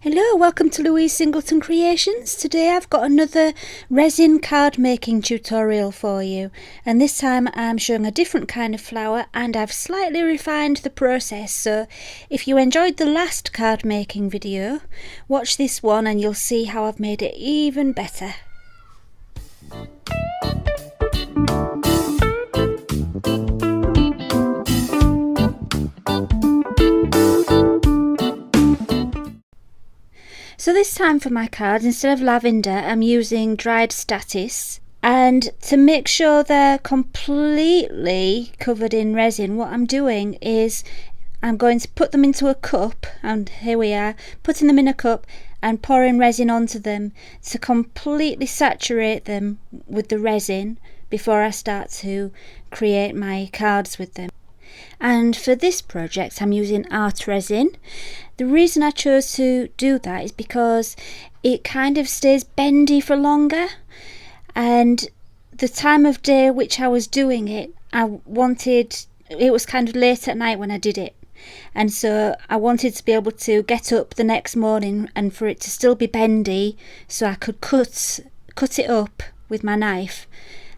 Hello, welcome to Louise Singleton Creations. Today I've got another resin card making tutorial for you, and this time I'm showing a different kind of flower and I've slightly refined the process. So if you enjoyed the last card making video, watch this one and you'll see how I've made it even better. So this time for my cards, instead of lavender, I'm using dried Statice. And to make sure they're completely covered in resin, what I'm doing is I'm going to put them into a cup, and here we are, putting them in a cup and pouring resin onto them to completely saturate them with the resin before I start to create my cards with them. And for this project I'm using art resin. The reason I chose to do that is because it kind of stays bendy for longer, and the time of day which I was doing it, it was kind of late at night when I did it, and so I wanted to be able to get up the next morning and for it to still be bendy so I could cut it up with my knife.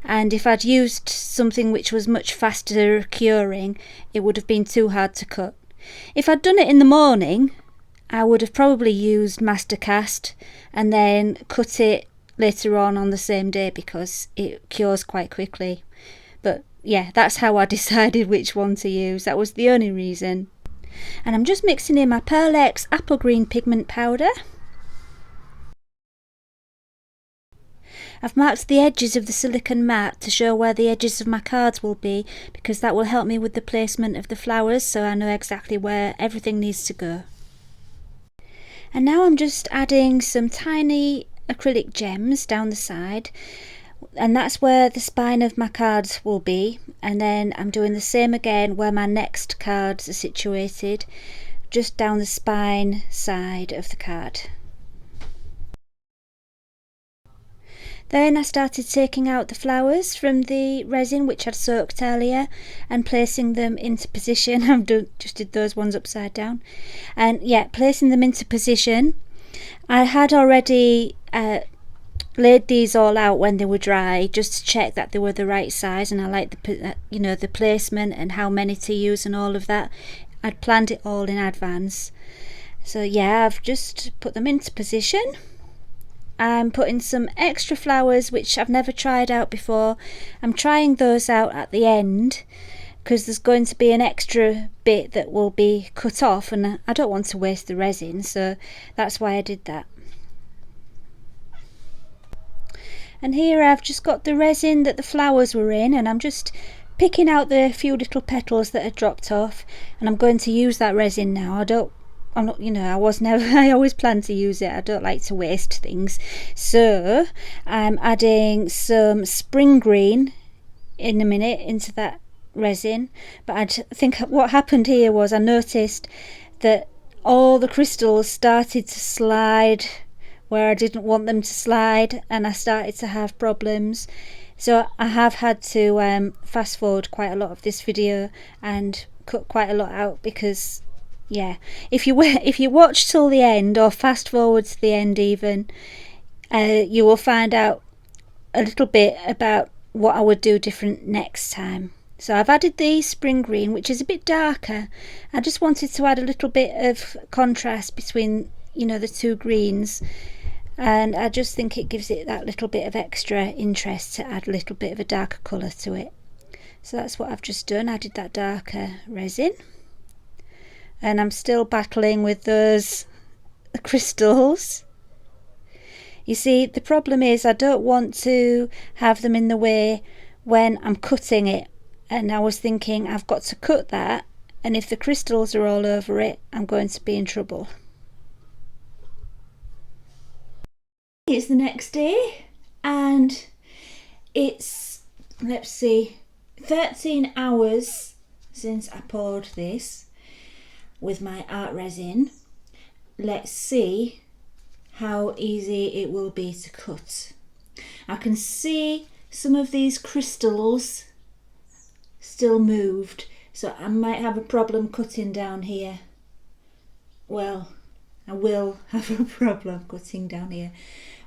And if I'd used something which was much faster curing, it would have been too hard to cut. If I'd done it in the morning, I would have probably used master cast and then cut it later on the same day because it cures quite quickly. But yeah, that's how I decided which one to use. That was the only reason. And I'm just mixing in my Pearl X apple green pigment powder. I've marked the edges of the silicone mat to show where the edges of my cards will be, because that will help me with the placement of the flowers, so I know exactly where everything needs to go. And now I'm just adding some tiny acrylic gems down the side, and that's where the spine of my cards will be. And then I'm doing the same again where my next cards are situated, just down the spine side of the card. Then I started taking out the flowers from the resin which I'd soaked earlier and placing them into position. Just did those ones upside down, and yeah, placing them into position. I had already laid these all out when they were dry, just to check that they were the right size, and I like the placement and how many to use and all of that. I'd planned it all in advance. So yeah, I've just put them into position. I'm putting some extra flowers which I've never tried out before. I'm trying those out at the end because there's going to be an extra bit that will be cut off, and I don't want to waste the resin, so that's why I did that. And here I've just got the resin that the flowers were in, and I'm just picking out the few little petals that had dropped off, and I'm going to use that resin now. I always plan to use it. I don't like to waste things. So I'm adding some spring green in a minute into that resin. But I think what happened here was I noticed that all the crystals started to slide where I didn't want them to slide, and I started to have problems. So I have had to fast forward quite a lot of this video and cut quite a lot out, because yeah, if you watch till the end or fast forward to the end even, you will find out a little bit about what I would do different next time. So I've added the spring green, which is a bit darker. I just wanted to add a little bit of contrast between the two greens, and I just think it gives it that little bit of extra interest to add a little bit of a darker colour to it. So that's what I've just done, added that darker resin. And I'm still battling with those crystals. You see, the problem is I don't want to have them in the way when I'm cutting it, and I was thinking I've got to cut that, and if the crystals are all over it, I'm going to be in trouble. It's the next day, and it's, let's see, 13 hours since I poured this with my art resin. Let's see how easy it will be to cut. I can see some of these crystals still moved, so I might have a problem cutting down here. Well, I will have a problem cutting down here.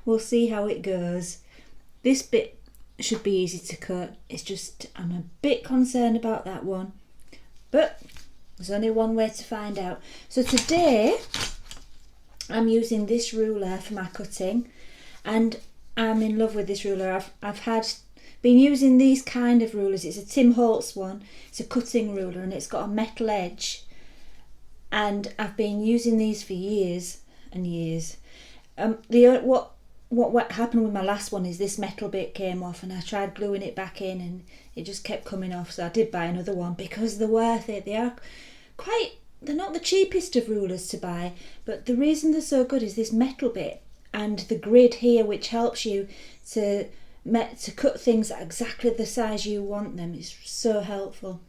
We'll see how it goes. This bit should be easy to cut. It's just I'm a bit concerned about that one, but there's only one way to find out. So today I'm using this ruler for my cutting, and I'm in love with this ruler. I've been using these kind of rulers. It's a Tim Holtz one. It's a cutting ruler and it's got a metal edge, and I've been using these for years and years. What happened with my last one is this metal bit came off, and I tried gluing it back in and it just kept coming off, so I did buy another one because they're worth it. They're not the cheapest of rulers to buy, but the reason they're so good is this metal bit and the grid here, which helps you to cut things at exactly the size you want them. It's so helpful.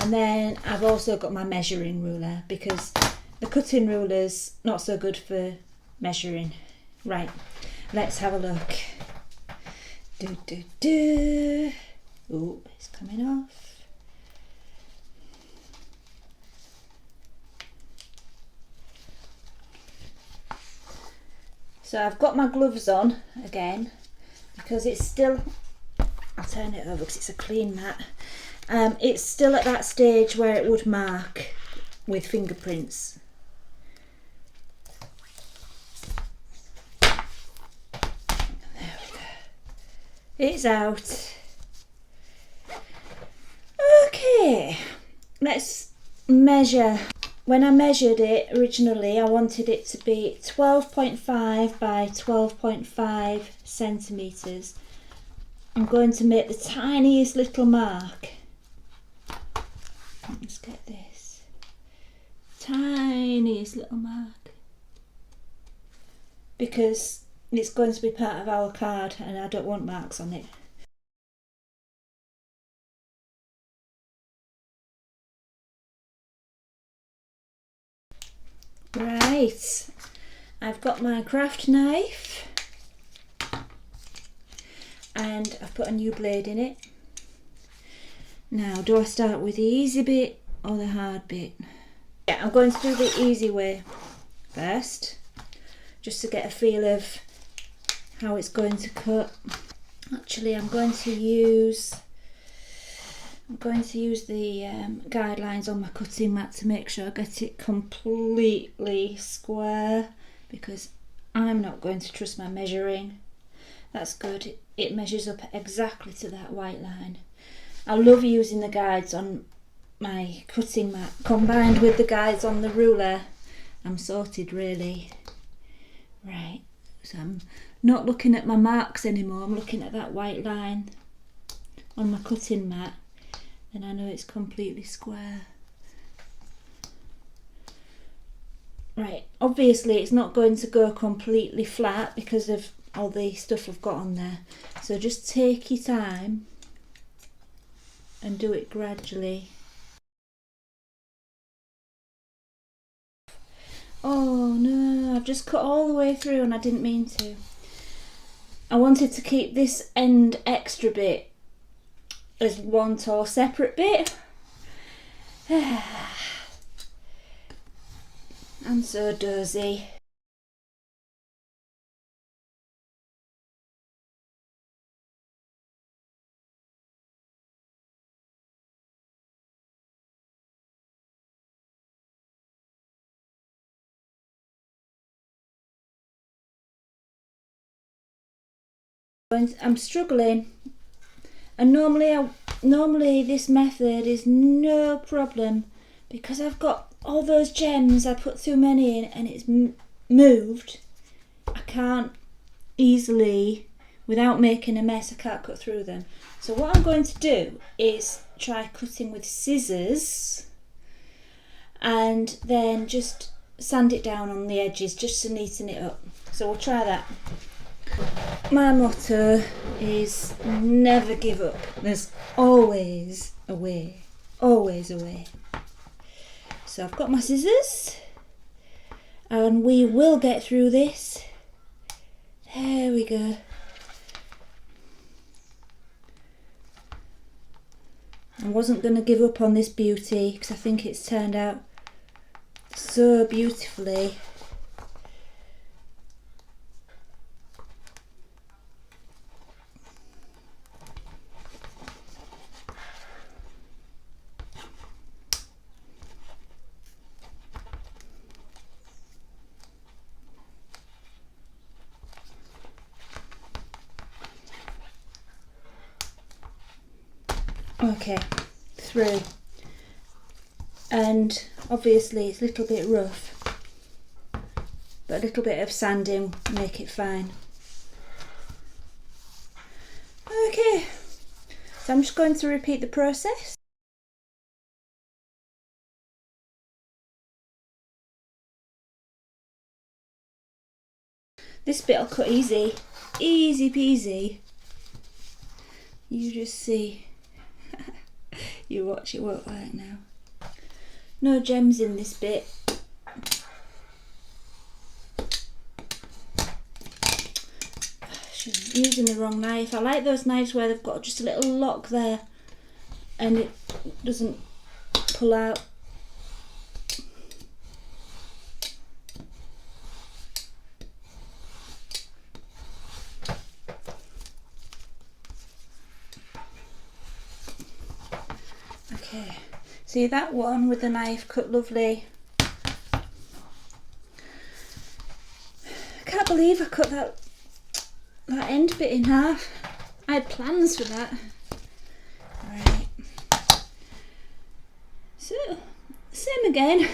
And then I've also got my measuring ruler, because the cutting ruler's not so good for measuring. Right, let's have a look. Oh, it's coming off. So I've got my gloves on again, because it's still, I'll turn it over because it's a clean mat. It's still at that stage where it would mark with fingerprints. There we go. It's out. Okay, let's measure. When I measured it originally, I wanted it to be 12.5 by 12.5 centimetres. I'm going to make the tiniest little mark. Let's get this. Tiniest little mark. Because it's going to be part of our card and I don't want marks on it. Right, I've got my craft knife and I've put a new blade in it. Now, do I start with the easy bit or the hard bit? Yeah, I'm going to do the easy way first, just to get a feel of how it's going to cut. Actually, I'm going to use the guidelines on my cutting mat to make sure I get it completely square, because I'm not going to trust my measuring. That's good, it measures up exactly to that white line. I love using the guides on my cutting mat combined with the guides on the ruler. I'm sorted really. Right, so I'm not looking at my marks anymore, I'm looking at that white line on my cutting mat. And I know it's completely square. Right, obviously it's not going to go completely flat because of all the stuff I've got on there. So just take your time and do it gradually. Oh no, I've just cut all the way through and I didn't mean to. I wanted to keep this end extra bit as one tall separate bit. I'm so dozy. I'm struggling, and normally this method is no problem, because I've got all those gems. I put too many in and it's moved. I can't easily, without making a mess, I can't cut through them. So what I'm going to do is try cutting with scissors and then just sand it down on the edges just to neaten it up. So we'll try that. My motto is never give up. There's always a way. Always a way. So I've got my scissors and we will get through this. There we go. I wasn't going to give up on this beauty because I think it's turned out so beautifully. Okay, through. And obviously it's a little bit rough, but a little bit of sanding will make it fine. Okay, so I'm just going to repeat the process. This bit I'll cut easy, easy peasy. You just see. You watch it won't work now. No gems in this bit. I'm using the wrong knife. I like those knives where they've got just a little lock there and it doesn't pull out. Okay, see that one with the knife cut lovely. I can't believe I cut that end bit in half. I had plans for that. Right. So, same again.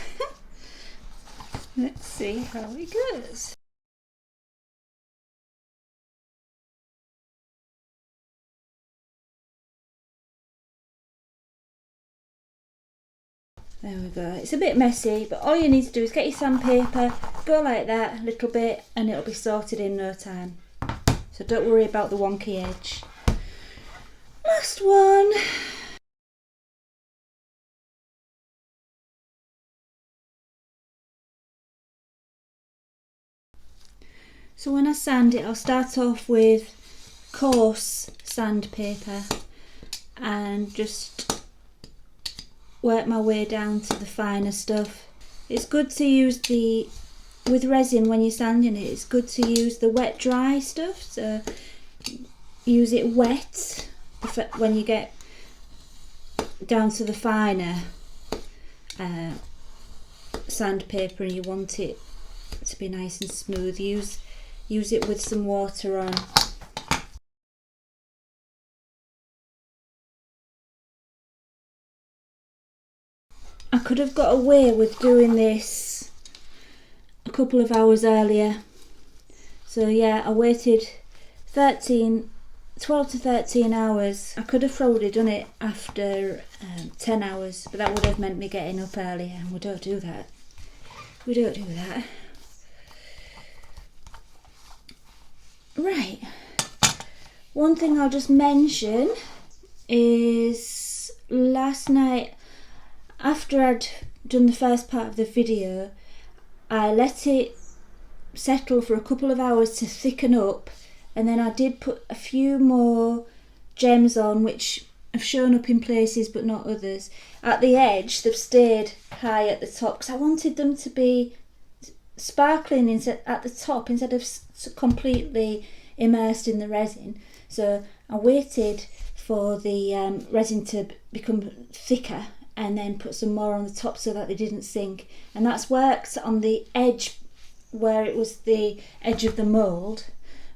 Let's see how it goes. There we go. It's a bit messy, but all you need to do is get your sandpaper, go like that a little bit, and it'll be sorted in no time. So don't worry about the wonky edge. Last one. So when I sand it, I'll start off with coarse sandpaper and just work my way down to the finer stuff. It's good to use with resin when you're sanding it, it's good to use the wet dry stuff, so use it wet when you get down to the finer sandpaper and you want it to be nice and smooth. Use it with some water on. I could have got away with doing this a couple of hours earlier. So yeah, I waited 12 to 13 hours. I could have probably done it after 10 hours, but that would have meant me getting up earlier, and we don't do that. We don't do that. Right. One thing I'll just mention is last night, after I'd done the first part of the video, I let it settle for a couple of hours to thicken up, and then I did put a few more gems on which have shown up in places but not others. At the edge they've stayed high at the top because I wanted them to be sparkling at the top instead of completely immersed in the resin. So I waited for the resin to become thicker and then put some more on the top so that they didn't sink, and that's worked on the edge where it was the edge of the mould,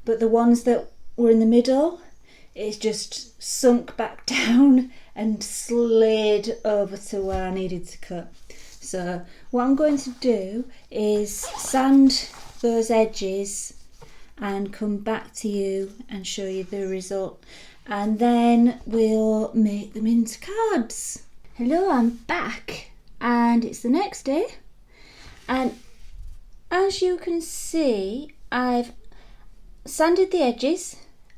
but the ones that were in the middle, it's just sunk back down and slid over to where I needed to cut. So what I'm going to do is sand those edges and come back to you and show you the result, and then we'll make them into cards. Hello, I'm back and it's the next day, and as you can see I've sanded the edges.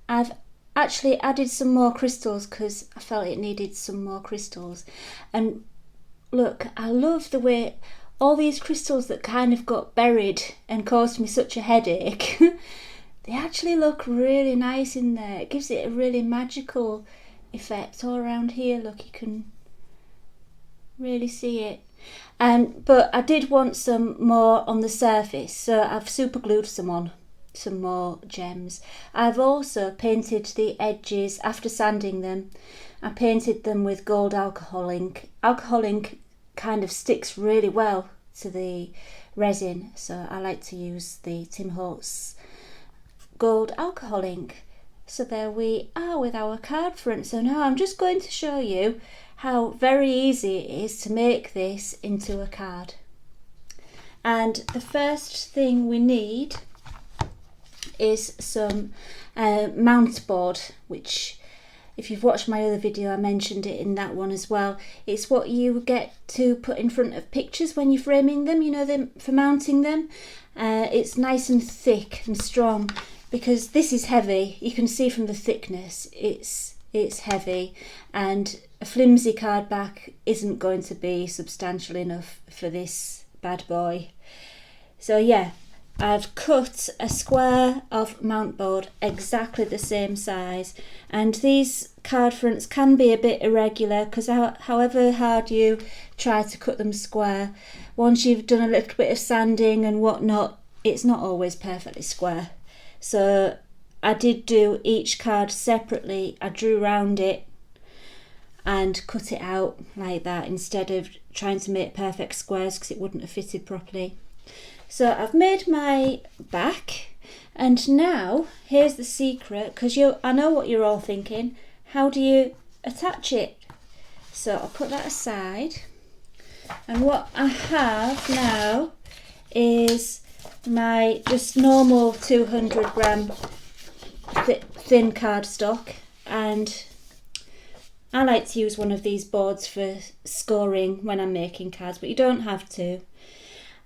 I've actually added some more crystals because I felt it needed some more crystals, and look, I love the way all these crystals that kind of got buried and caused me such a headache they actually look really nice in there. It gives it a really magical effect all around here. Look, you can really see it. But I did want some more on the surface, so I've super glued some on, some more gems. I've also painted the edges after sanding them. I painted them with gold alcohol ink. Alcohol ink kind of sticks really well to the resin, so I like to use the Tim Holtz gold alcohol ink. So there we are with our card front. So now I'm just going to show you how very easy it is to make this into a card. And the first thing we need is some mount board, which if you've watched my other video I mentioned it in that one as well. It's what you get to put in front of pictures when you're framing them, you know, them for mounting them. It's nice and thick and strong because this is heavy. You can see from the thickness it's heavy, and a flimsy card back isn't going to be substantial enough for this bad boy. So yeah, I've cut a square of mount board exactly the same size, and these card fronts can be a bit irregular because however hard you try to cut them square, once you've done a little bit of sanding and whatnot, it's not always perfectly square. So I did do each card separately. I drew round it and cut it out like that instead of trying to make perfect squares because it wouldn't have fitted properly. So I've made my back, and now here's the secret, because I know what you're all thinking. How do you attach it? So I'll put that aside, and what I have now is my just normal 200 gram thin cardstock, and I like to use one of these boards for scoring when I'm making cards, but you don't have to.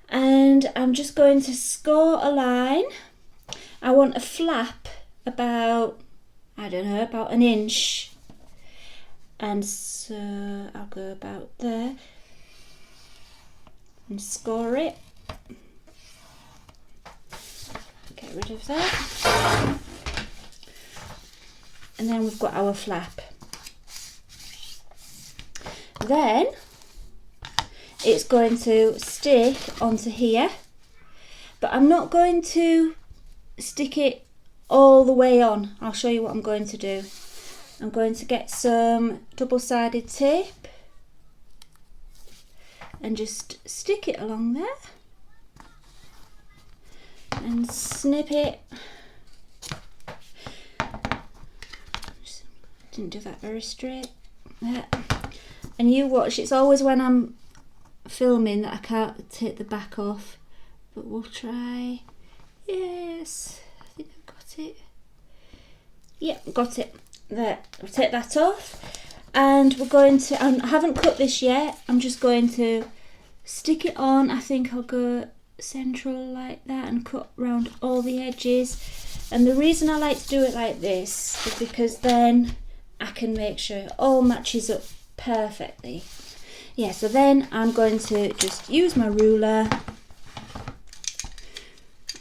And I'm just going to score a line. I want a flap about, I don't know, about an inch, and so I'll go about there and score it. Get rid of that, and then we've got our flap. Then it's going to stick onto here, but I'm not going to stick it all the way on. I'll show you what I'm going to do. I'm going to get some double-sided tape and just stick it along there and snip it. Didn't do that very straight. And you watch, it's always when I'm filming that I can't take the back off, but we'll try. Yes, I think I've got it. Yep, got it. There, I'll take that off, and we're going to, I haven't cut this yet, I'm just going to stick it on. I think I'll go central like that and cut round all the edges. And the reason I like to do it like this is because then I can make sure it all matches up perfectly. Yeah, so then I'm going to just use my ruler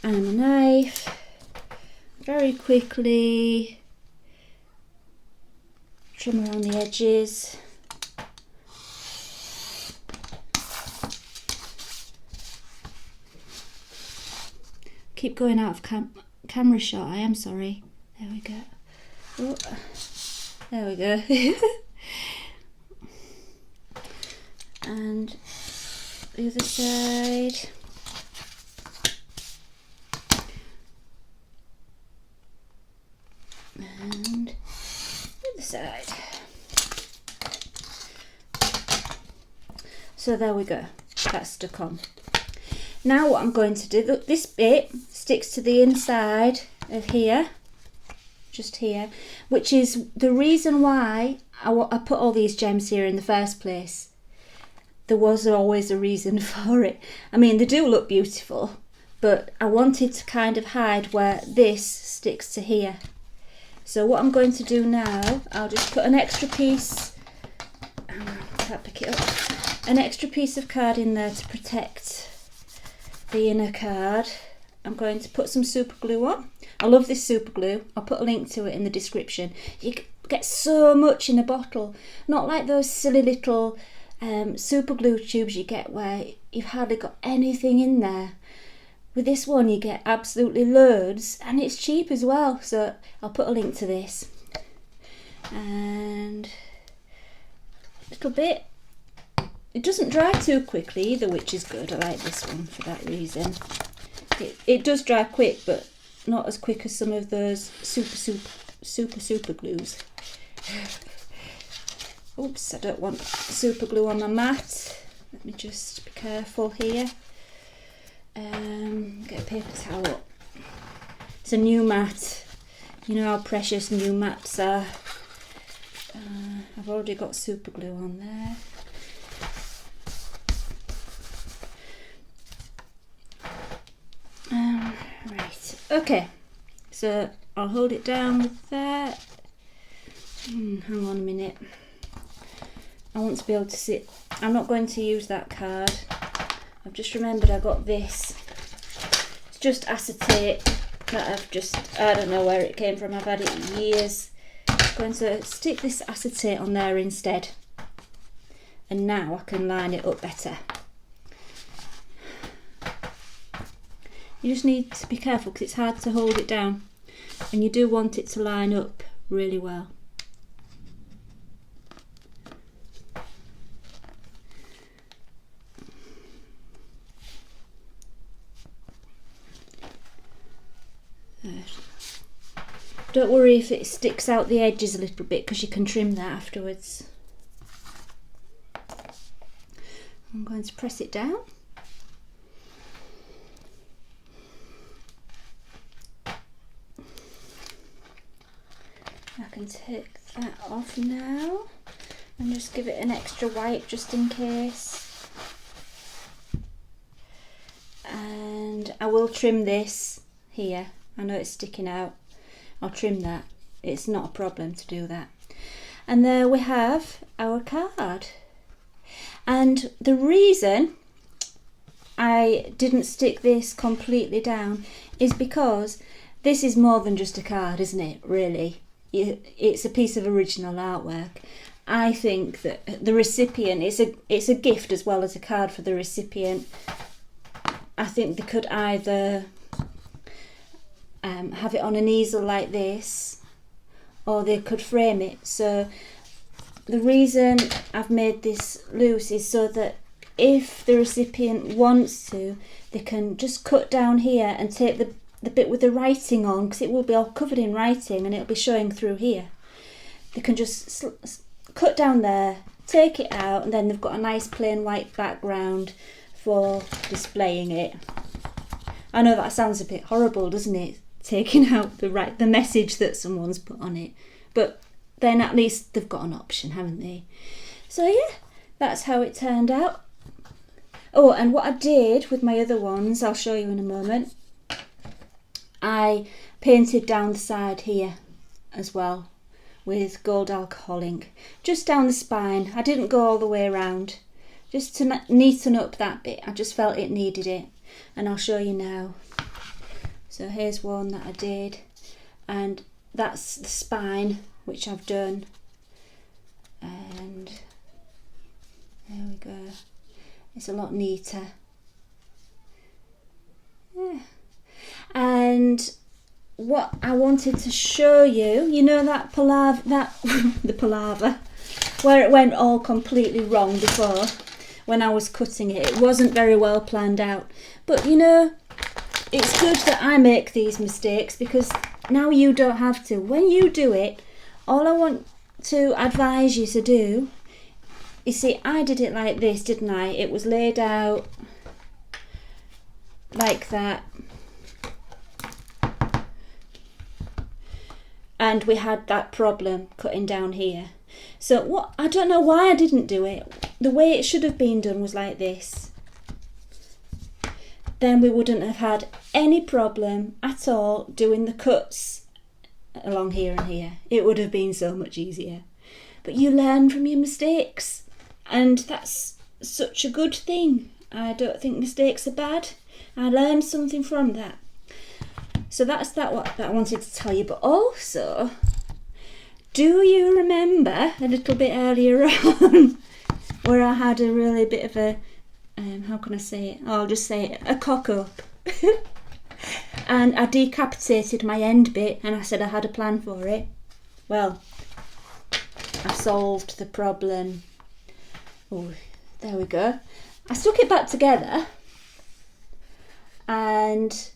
and a knife very quickly, trim around the edges. Keep going out of camera shot, I am sorry. There we go. Oh, there we go. And the other side. And the other side. So there we go, that's stuck on. Now what I'm going to do, look, this bit sticks to the inside of here, just here, which is the reason why I put all these gems here in the first place. There was always a reason for it. I mean, they do look beautiful, but I wanted to kind of hide where this sticks to here. So what I'm going to do now, I'll just put an extra piece, can't pick it up, an extra piece of card in there to protect the inner card. I'm going to put some super glue on. I love this super glue. I'll put a link to it in the description. You get so much in a bottle, not like those silly little super glue tubes you get where you've hardly got anything in there. With this one you get absolutely loads, and it's cheap as well, so I'll put a link to this. And a little bit. It doesn't dry too quickly either, which is good. I like this one for that reason. It does dry quick, but not as quick as some of those super super glues. Oops, I don't want super glue on my mat. Let me just be careful here. Get a paper towel. It's a new mat. You know how precious new mats are. I've already got super glue on there. Right, okay, so I'll hold it down with that. Hang on a minute. I want to be able to see. I'm not going to use that card. I've just remembered I got this. It's just acetate that I don't know where it came from. I've had it years. I'm going to stick this acetate on there instead. And now I can line it up better. You just need to be careful because it's hard to hold it down. And you do want it to line up really well. Don't worry if it sticks out the edges a little bit because you can trim that afterwards. I'm going to press it down. I can take that off now and just give it an extra wipe just in case. And I will trim this here. I know it's sticking out. I'll trim that. It's not a problem to do that. And there we have our card. And the reason I didn't stick this completely down is because this is more than just a card, isn't it, really? It's a piece of original artwork. I think that the recipient, it's a gift as well as a card for the recipient. I think they could either have it on an easel like this, or they could frame it. So the reason I've made this loose is so that if the recipient wants to, they can just cut down here and take the bit with the writing on, because it will be all covered in writing and it'll be showing through here. They can just cut down there, take it out, and then they've got a nice plain white background for displaying it. I know that sounds a bit horrible, doesn't it? Taking out the message that someone's put on it, but then at least they've got an option, haven't they? So yeah, that's how it turned out. Oh, and what I did with my other ones, I'll show you in a moment. I painted down the side here as well with gold alcohol ink, just down the spine. I didn't go all the way around, just to neaten up that bit. I just felt it needed it, and I'll show you now. So here's one that I did, and that's the spine which I've done, and there we go. It's a lot neater. Yeah. And what I wanted to show you, you know that the palaver, where it went all completely wrong before when I was cutting it. It wasn't very well planned out, but you know, it's good that I make these mistakes because now you don't have to. When you do it, all I want to advise you to do, you see, I did it like this, didn't I? It was laid out like that. And we had that problem cutting down here. So I don't know why I didn't do it. The way it should have been done was like this. Then we wouldn't have had any problem at all doing the cuts along here and here. It would have been so much easier. But you learn from your mistakes, and that's such a good thing. I don't think mistakes are bad. I learned something from that. So that's what I wanted to tell you. But also, do you remember a little bit earlier on where I had a really bit of a, how can I say it? Oh, I'll just say it, a cock up. And I decapitated my end bit and I said I had a plan for it. Well, I solved the problem. Oh, there we go. I stuck it back together, and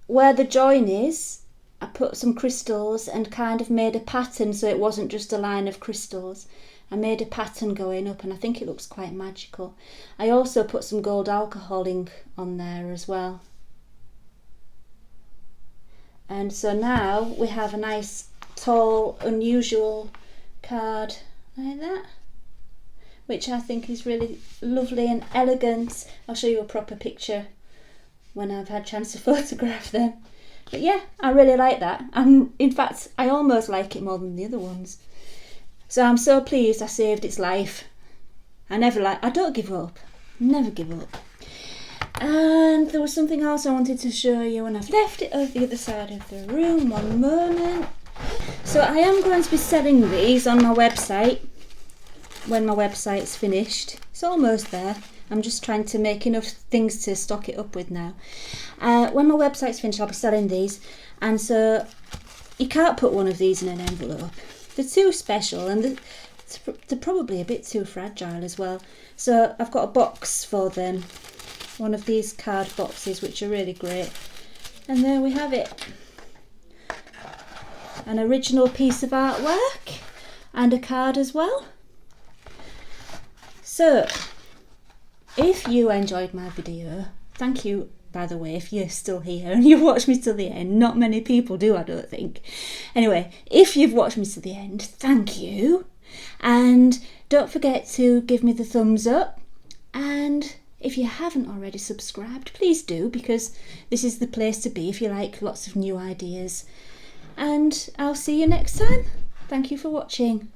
where the join is, I put some crystals and kind of made a pattern, so it wasn't just a line of crystals. I made a pattern going up, and I think it looks quite magical. I also put some gold alcohol ink on there as well. And so now we have a nice tall, unusual card like that, which I think is really lovely and elegant. I'll show you a proper picture when I've had a chance to photograph them. But yeah, I really like that. In fact, I almost like it more than the other ones. So I'm so pleased I saved its life. I don't give up. Never give up. And there was something else I wanted to show you, and I've left it over the other side of the room. One moment. So I am going to be selling these on my website when my website's finished. It's almost there. I'm just trying to make enough things to stock it up with now. When my website's finished, I'll be selling these. And so you can't put one of these in an envelope. They're too special, and they're probably a bit too fragile as well. So I've got a box for them. One of these card boxes, which are really great. And there we have it. An original piece of artwork and a card as well. So, if you enjoyed my video, thank you, by the way, if you're still here and you've watched me till the end. Not many people do, I don't think. Anyway, if you've watched me to the end, thank you. And don't forget to give me the thumbs up. And if you haven't already subscribed, please do, because this is the place to be if you like lots of new ideas. And I'll see you next time. Thank you for watching.